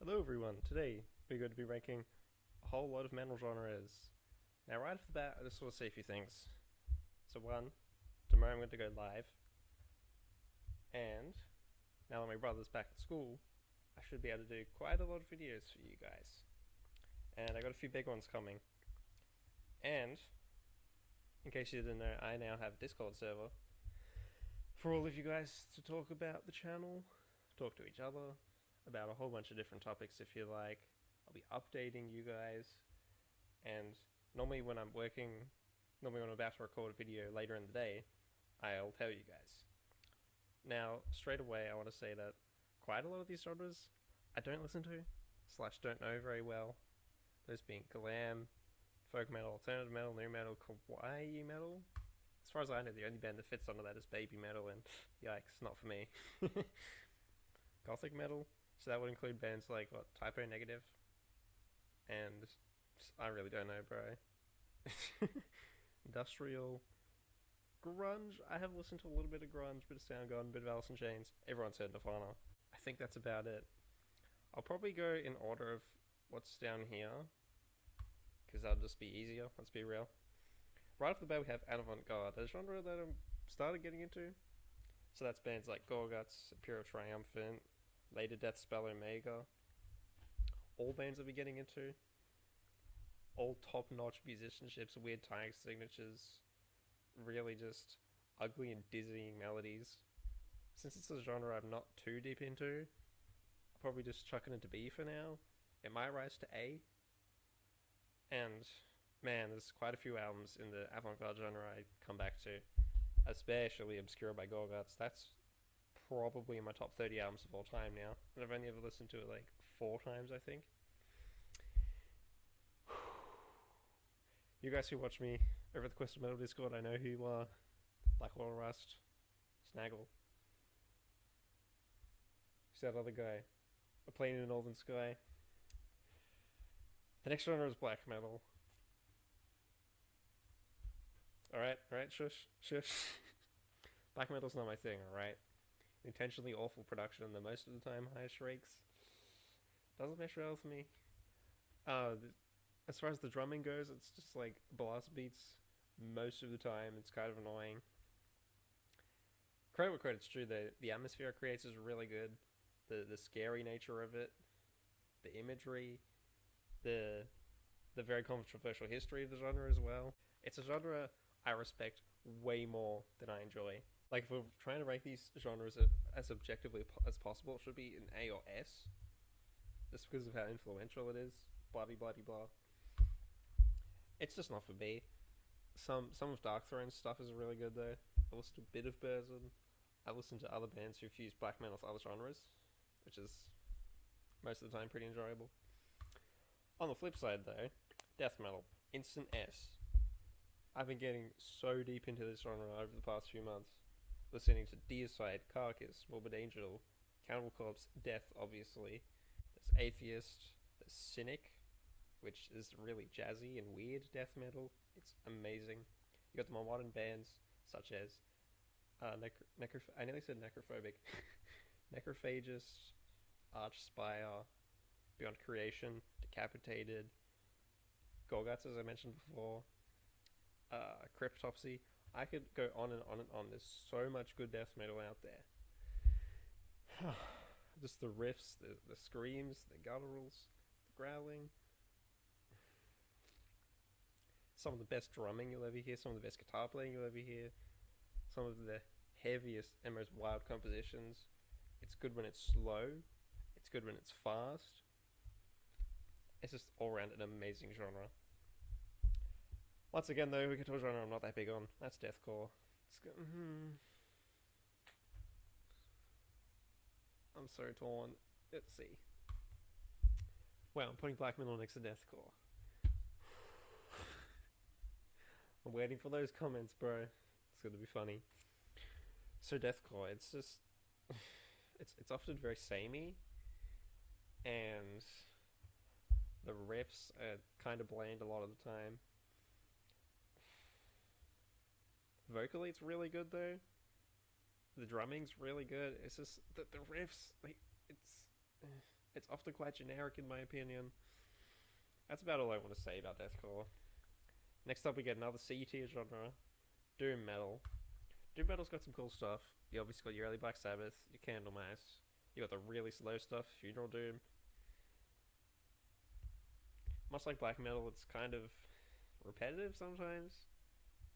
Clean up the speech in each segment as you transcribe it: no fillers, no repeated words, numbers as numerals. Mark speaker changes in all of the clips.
Speaker 1: Hello everyone, today we're going to be ranking a whole lot of metal genres. Now right off the bat, I just want to say a few things. So one, tomorrow I'm going to go live, and now that my brother's back at school, I should be able to do quite a lot of videos for you guys. And I got a few big ones coming. And, in case you didn't know, I now have a Discord server for all of you guys to talk about the channel, talk to each other, about a whole bunch of different topics if you like. I'll be updating you guys, and normally when I'm about to record a video later in the day, I'll tell you guys. Now, straight away I want to say that quite a lot of these genres I don't listen to, / don't know very well. Those being glam, folk metal, alternative metal, new metal, kawaii metal. As far as I know, the only band that fits under that is baby metal, and yikes, not for me. Gothic metal, so that would include bands like, Typo Negative, and I really don't know, bro. Industrial, grunge, I have listened to a little bit of grunge, bit of Soundgarden, bit of Alice in Chains, everyone's heard Nirvana. I think that's about it. I'll probably go in order of what's down here, because that'll just be easier, let's be real. Right off the bat we have Avantgarde, a genre that I'm started getting into. So that's bands like Gorguts, Imperial Triumphant, Later Death Spell Omega. All bands I'll be getting into. All top-notch musicianships, weird time signatures, really just ugly and dizzying melodies. Since it's a genre I'm not too deep into, I'll probably just chuck it into B for now. It might rise to A. And man, there's quite a few albums in the avant-garde genre I come back to, especially Obscura by Gorguts. That's probably in my top 30 albums of all time now, and I've only ever listened to it like 4 times, I think. You guys who watch me over the Quest of Metal Discord, I know who you are. Blackwater Rust, Snaggle. Who's that other guy? A Plane in the Northern Sky. The next genre is black metal. Alright, shush. Black metal's not my thing, alright? Intentionally awful production, the most of the time high shrieks. Doesn't mesh well with me. As far as the drumming goes, it's just like blast beats most of the time. It's kind of annoying. Credit where credit's due, the atmosphere it creates is really good. The scary nature of it, the imagery, the very controversial history of the genre as well. It's a genre I respect way more than I enjoy. Like, if we're trying to rank these genres as objectively as possible, it should be an A or S. Just because of how influential it is. Blah, blah, blah, blah. It's just not for me. Some of Darkthrone's stuff is really good, though. I listened to a bit of Burzum. I listened to other bands who fuse black metal with other genres, which is most of the time pretty enjoyable. On the flip side, though, death metal. Instant S. I've been getting so deep into this genre over the past few months. Listening to Deicide, Carcass, Morbid Angel, Cannibal Corpse, Death, obviously. There's Atheist, there's Cynic, which is really jazzy and weird death metal. It's amazing. You got the more modern bands, such as I nearly said Necrophobic. Necrophagist, Archspire, Beyond Creation, Decapitated, Gorguts, as I mentioned before, Cryptopsy. I could go on and on and on. There's so much good death metal out there. Just the riffs, the screams, the gutturals, the growling. Some of the best drumming you'll ever hear, some of the best guitar playing you'll ever hear, some of the heaviest and most wild compositions. It's good when it's slow, it's good when it's fast. It's just all around an amazing genre. Once again, though, we get to a genre I'm not that big on. That's Deathcore. I'm so torn. Let's see. Well, I'm putting black metal next to Deathcore. I'm waiting for those comments, bro. It's gonna be funny. So Deathcore, it's just... it's often very samey, and the riffs are kind of bland a lot of the time. Vocally, it's really good, though. The drumming's really good. It's just that the riffs, it's It's often quite generic in my opinion. That's about all I want to say about deathcore. Next up we get another C tier genre, doom metal. Doom metal's got some cool stuff. You obviously got your early Black Sabbath, your Candlemass. You got the really slow stuff, Funeral Doom. Much like black metal, it's kind of repetitive sometimes.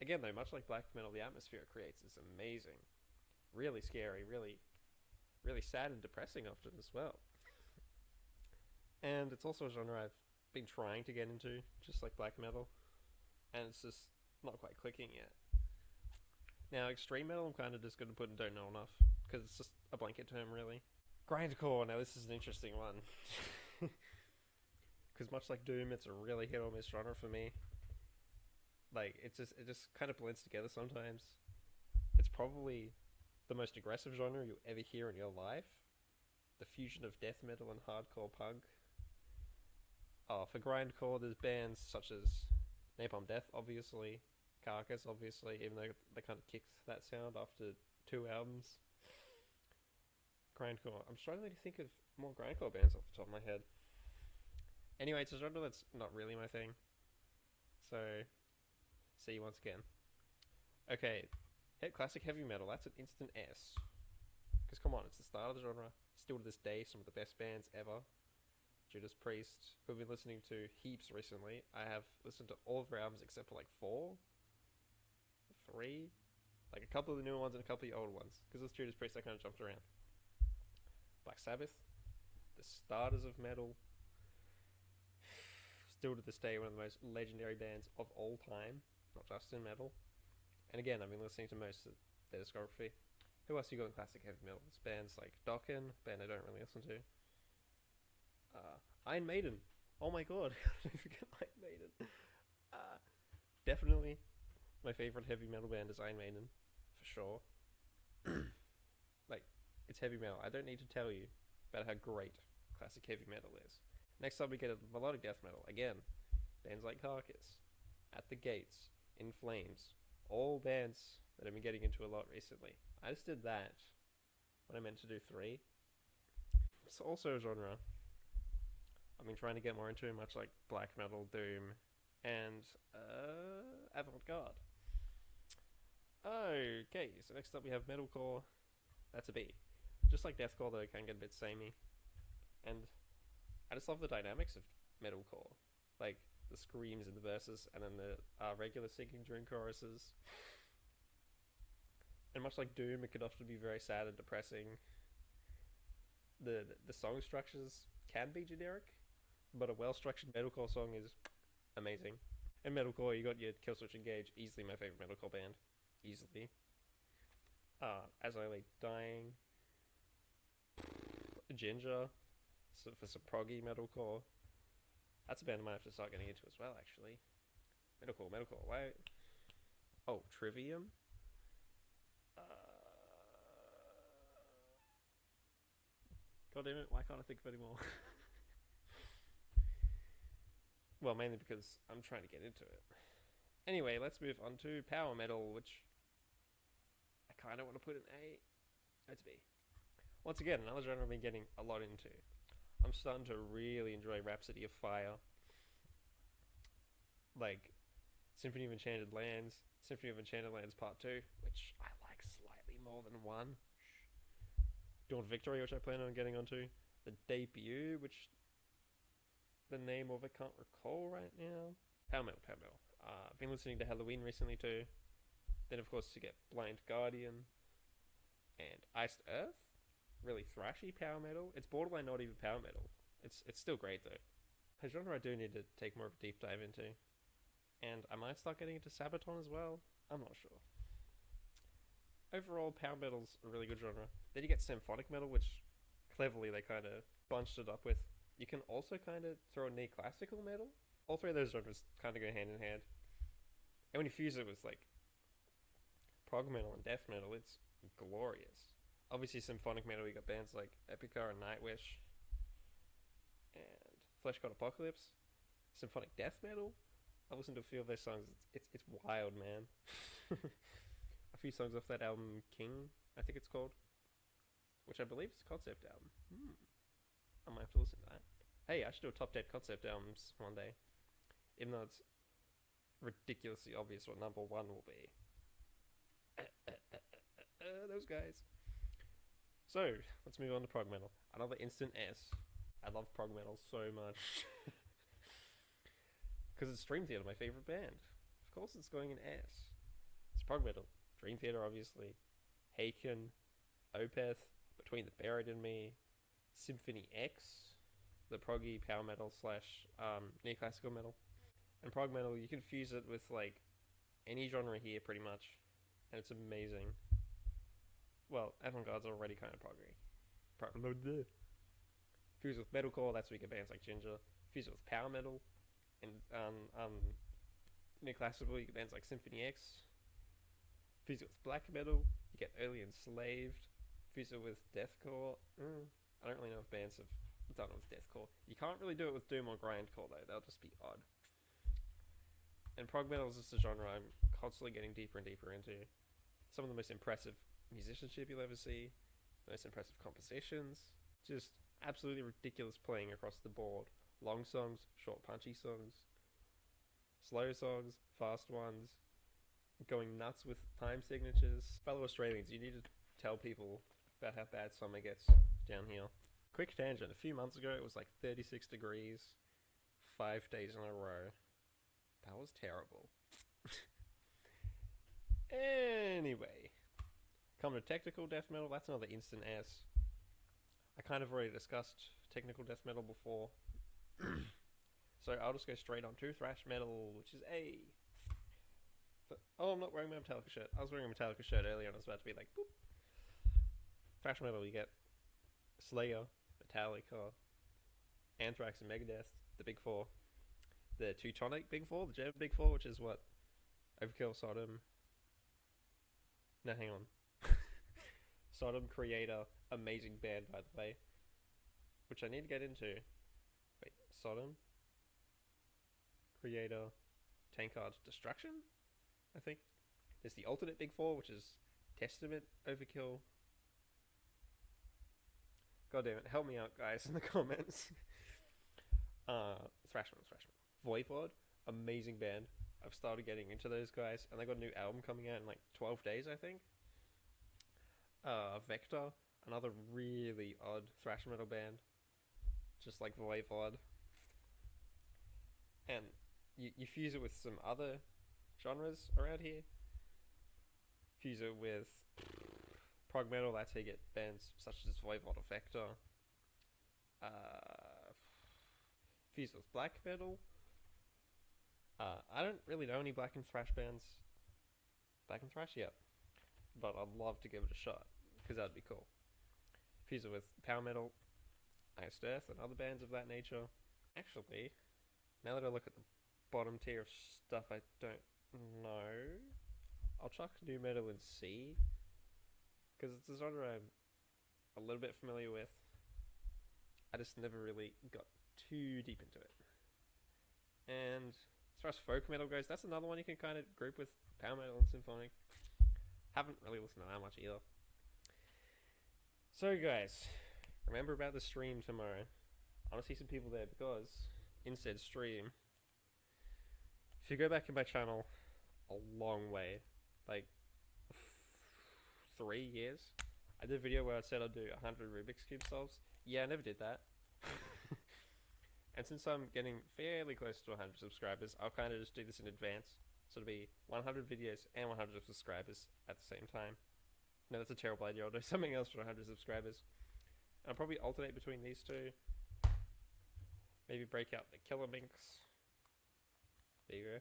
Speaker 1: Again though, much like black metal, the atmosphere it creates is amazing. Really scary, really sad and depressing often as well. And it's also a genre I've been trying to get into, just like black metal, and it's just not quite clicking yet. Now, extreme metal, I'm kind of just going to put and don't know enough, because it's just a blanket term, really. Grindcore, now this is an interesting one. Because much like Doom, it's a really hit or miss genre for me. Like, it just kind of blends together sometimes. It's probably the most aggressive genre you'll ever hear in your life. The fusion of death metal and hardcore punk. For grindcore, there's bands such as Napalm Death, obviously, Carcass, obviously, even though they kind of kicked that sound after 2 albums. Grindcore. I'm struggling to think of more grindcore bands off the top of my head. Anyway, it's a genre that's not really my thing. So, see you once again. Okay, classic heavy metal, that's an instant S. Because come on, it's the start of the genre. Still to this day, some of the best bands ever. Judas Priest, who I've been listening to heaps recently. I have listened to all of their albums except for like 4? 3? Like a couple of the newer ones and a couple of the older ones. Because with Judas Priest I kind of jumped around. Black Sabbath, the starters of metal. Still to this day one of the most legendary bands of all time. Not just in metal. And again, I've been listening to most of their discography. Who else you got in classic heavy metal? There's bands like Dokken, band I don't really listen to. Iron Maiden. Oh my god, how did I forget Iron Maiden? Definitely my favourite heavy metal band is Iron Maiden, for sure. Like, it's heavy metal. I don't need to tell you about how great classic heavy metal is. Next up we get a melodic death metal. Again, bands like Carcass, At the Gates, In Flames. All bands that I've been getting into a lot recently. I just did that when I meant to do 3. It's also a genre I've been trying to get more into, much like black metal, doom, and Avantgarde. Okay, so next up we have Metalcore. That's a B. Just like Deathcore, though, it can get a bit samey. And I just love the dynamics of Metalcore. Like, the screams in the verses, and then the regular singing during choruses. And much like Doom, it could often be very sad and depressing. The song structures can be generic, but a well-structured metalcore song is amazing. In metalcore, you got your Killswitch Engage, easily my favorite metalcore band. Easily. As I Lay Dying. Ginger. So for some proggy metalcore. That's a band I might have to start getting into as well, actually. Metalcore. Why? Oh, Trivium. God damn it, why can't I think of any more? Well, mainly because I'm trying to get into it. Anyway, let's move on to power metal, which I kind of want to put in A. It's B. Once again, another genre I've been getting a lot into. I'm starting to really enjoy Rhapsody of Fire. Like, Symphony of Enchanted Lands, Symphony of Enchanted Lands Part 2, which I like slightly more than 1. Dawn Victory, which I plan on getting onto. The Debut, which the name of it can't recall right now. Power metal. I've been listening to Halloween recently too. Then of course you get Blind Guardian and Iced Earth. Really thrashy power metal. It's borderline not even power metal. It's still great though. A genre I do need to take more of a deep dive into. And I might start getting into Sabaton as well. I'm not sure. Overall, power metal's a really good genre. Then you get symphonic metal, which cleverly they kind of bunched it up with. You can also kind of throw in classical metal. All three of those genres kind of go hand in hand. And when you fuse it with like prog metal and death metal, it's glorious. Obviously, symphonic metal, you got bands like Epica and Nightwish and Flesh God Apocalypse. Symphonic death metal, I listened to a few of their songs. It's wild, man. A few songs off that album, King, I think it's called, which I believe is a concept album. I might have to listen to that. Hey, I should do a top 10 concept albums one day. Even though it's ridiculously obvious what number one will be. Those guys. So, let's move on to prog metal. Another instant S. I love prog metal so much. Because it's Dream Theater, my favourite band. Of course it's going in S. It's prog metal. Dream Theater, obviously. Haken, Opeth, Between the Buried and Me, Symphony X, the proggy power metal slash neoclassical metal. And prog metal, you can fuse it with like any genre here pretty much, and it's amazing. Well, Avantgarde's already kind of proggy. Fuse with metalcore, that's where you get bands like Ginger. Fuse it with power metal, and neoclassical, you get bands like Symphony X. Fuse it with black metal, you get Early Enslaved. Fuse it with deathcore. I don't really know if bands have done it with deathcore. You can't really do it with doom or grindcore though, they'll just be odd. And prog metal is just a genre I'm constantly getting deeper and deeper into. Some of the most impressive musicianship you'll ever see, the most impressive compositions, just absolutely ridiculous playing across the board. Long songs, short punchy songs, slow songs, fast ones, going nuts with time signatures. Fellow Australians, you need to tell people about how bad summer gets down here. Quick tangent, a few months ago it was like 36 degrees, 5 days in a row. That was terrible. Anyway, coming to technical death metal, that's another instant S. I kind of already discussed technical death metal before. So I'll just go straight on to thrash metal, which is A. Oh, I'm not wearing my Metallica shirt. I was wearing a Metallica shirt earlier and I was about to be like, boop. Thrash metal, you get Slayer, Metallica, Anthrax, and Megadeth, the big four. The Teutonic big four, the German big four, which is what? Overkill, Sodom. No, hang on. Sodom, Creator, amazing band, by the way. Which I need to get into. Wait, Sodom, Creator, Tankard, Destruction? I think. There's the alternate big four, which is Testament, Overkill. God damn it, help me out, guys, in the comments. Thrash metal. Voivod, amazing band. I've started getting into those guys, and they got a new album coming out in like 12 days, I think. Vector, another really odd thrash metal band, just like Voivod. And you fuse it with some other genres around here. Fuse it with prog metal, that's how you get bands such as Voivod or Vector. Fuse it with black metal. I don't really know any black and thrash bands. Black and thrash, yeah. But I'd love to give it a shot, because that'd be cool. Fuse it with power metal, Iced Earth, and other bands of that nature. Actually, now that I look at the bottom tier of stuff I don't know, I'll chuck new metal in C, because it's a genre I'm a little bit familiar with. I just never really got too deep into it. And as far as folk metal goes, that's another one you can kind of group with power metal and symphonic. Haven't really listened to that much either. So guys, remember about the stream tomorrow. I want to see some people there, because in said stream, if you go back in my channel a long way, like 3 years, I did a video where I said I'd do 100 Rubik's Cube solves. Yeah, I never did that. And since I'm getting fairly close to 100 subscribers, I'll kind of just do this in advance. So it'll be 100 videos and 100 subscribers at the same time. No, that's a terrible idea. I'll do something else for 100 subscribers. I'll probably alternate between these two. Maybe break out the Killer Minx. There you go.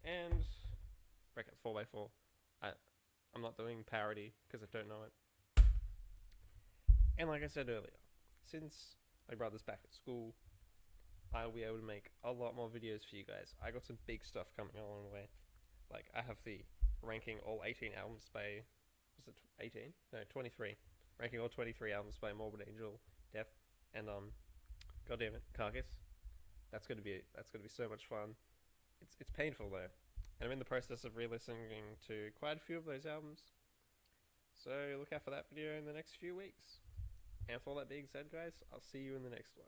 Speaker 1: And break out 4x4. I'm not doing parody because I don't know it. And like I said earlier, since my brother's back at school, I'll be able to make a lot more videos for you guys. I got some big stuff coming along the way. Like, I have the ranking all 18 albums by... Was it 18? No, 23. Ranking all 23 albums by Morbid Angel, Death, and goddamn it, Carcass. That's gonna be so much fun. It's painful though, and I'm in the process of re-listening to quite a few of those albums. So look out for that video in the next few weeks. And for all that being said, guys, I'll see you in the next one.